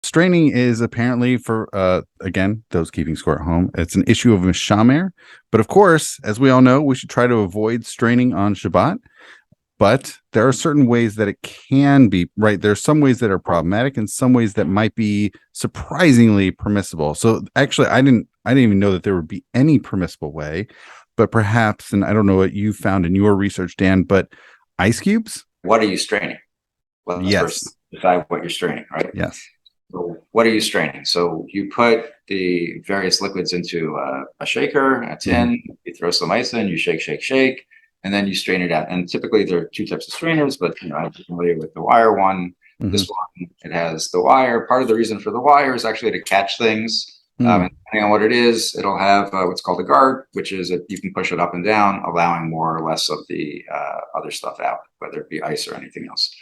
straining is apparently for again, those keeping score at home, it's an issue of mishamer. But of course, as we all know, we should try to avoid straining on Shabbat. But there are certain ways that it can be, right? There's some ways that are problematic and some ways that might be surprisingly permissible. So actually, I didn't even know that there would be any permissible way, but perhaps, and I don't know what you found in your research, Dan, but ice cubes? What are you straining? Let's Yes. first decide what you're straining, right? Yes. So what are you straining? So you put the various liquids into a shaker, a tin, you throw some ice in, you shake, shake, shake, and then you strain it out. And typically there are two types of strainers, but I'm familiar with the wire one. This one, it has the wire. Part of the reason for the wire is actually to catch things. And depending on what it is, it'll have what's called a guard, which is you can push it up and down, allowing more or less of the other stuff out, whether it be ice or anything else.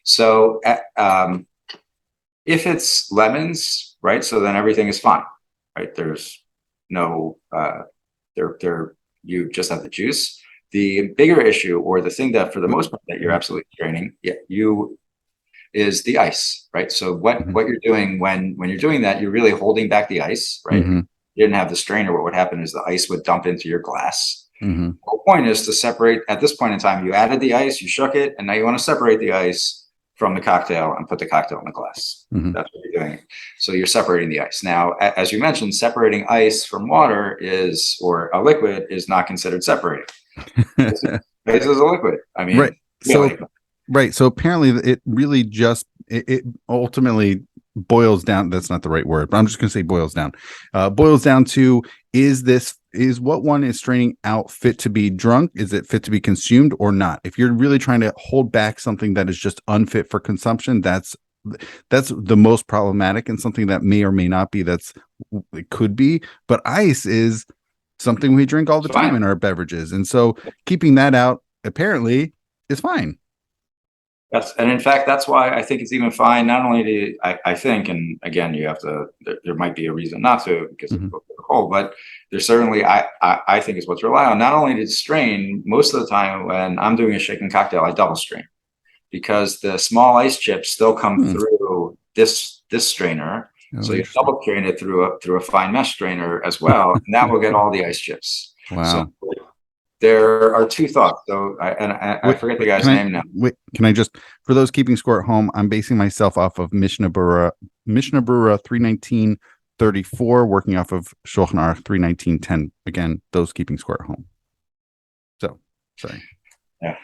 So if it's lemons, right, so then everything is fine, right? There's no, you just have the juice. The bigger issue, or the thing that for the most part that you're absolutely straining, is the ice, right? So what you're doing when you're doing that, you're really holding back the ice, right? If you didn't have the strainer, what would happen is the ice would dump into your glass. The whole point is to separate. At this point in time, you added the ice, you shook it, and now you want to separate the ice from the cocktail and put the cocktail in the glass. That's what you're doing. So you're separating the ice. Now, as you mentioned, separating ice from water or a liquid is not considered separating. Ice is a liquid. I mean, right. Really. Right. So apparently it really just, it ultimately boils down. That's not the right word, but I'm just going to say boils down. Boils down to, is what one is straining out fit to be drunk? Is it fit to be consumed or not? If you're really trying to hold back something that is just unfit for consumption, that's the most problematic, and something that may or may not be, it could be. But ice is something we drink all the time in our beverages. And so keeping that out apparently is fine. And in fact, that's why I think it's even fine. Not only I think, and again, you have to, there might be a reason not to because of the cold, but there's certainly, I think is what to rely on. Not only to strain, most of the time when I'm doing a shaken cocktail, I double strain because the small ice chips still come through this strainer. So you double strain it through a fine mesh strainer as well, and that will get all the ice chips. Wow. So there are two thoughts. So I forget the guy's name now. Can I just, for those keeping score at home, I'm basing myself off of Mishnah Berurah 319:34, working off of Shulchan Aruch 319:10. Again, those keeping score at home. So, sorry. Yeah.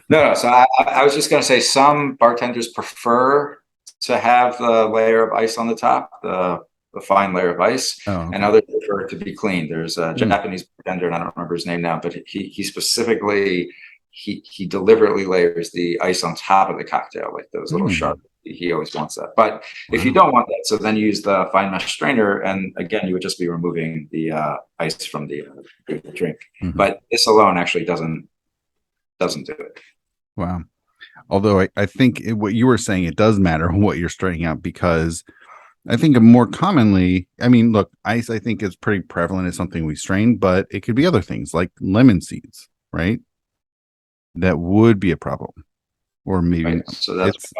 No. So I was just going to say some bartenders prefer to have the layer of ice on the top, the fine layer of ice, and others prefer it to be clean. There's a Japanese bartender, and I don't remember his name now, but he specifically, he deliberately layers the ice on top of the cocktail, like those little sharp. He always wants that. But if you don't want that, so then you use the fine mesh strainer, and again, you would just be removing the ice from the drink. But this alone actually doesn't do it. Wow. Although I think what you were saying, it does matter what you're straining out, because I think more commonly, I mean, look, ice, I think is pretty prevalent as something we strain, but it could be other things like lemon seeds, right? That would be a problem. Or maybe. Right. So that's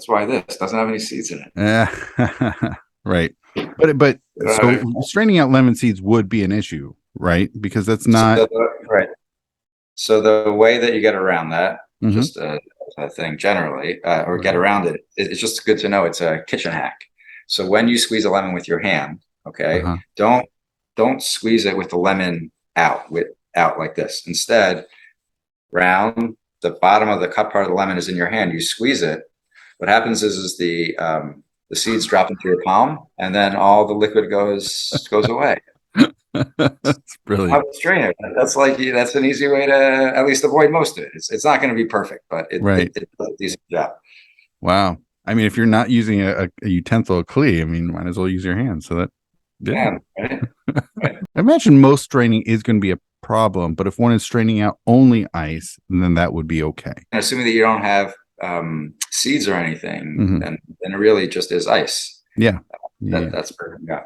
why this doesn't have any seeds in it. Right. But so straining out lemon seeds would be an issue, right? Because that's not. Right. So the way that you get around that, just a thing generally, or get around it, it's just good to know it's a kitchen hack. So when you squeeze a lemon with your hand, okay, don't squeeze it with the lemon out like this. Instead, round the bottom of the cut part of the lemon is in your hand. You squeeze it. What happens is the seeds drop into your palm, and then all the liquid goes away. That's brilliant. That's an easy way to at least avoid most of it. It's not going to be perfect, but it does a decent job. Wow. I mean, if you're not using a utensil, a kli, I mean, might as well use your hands. So that, right? I imagine most straining is going to be a problem, but if one is straining out only ice, then that would be okay. And assuming that you don't have seeds or anything, then it really just is ice. Yeah. That's perfect. Yeah.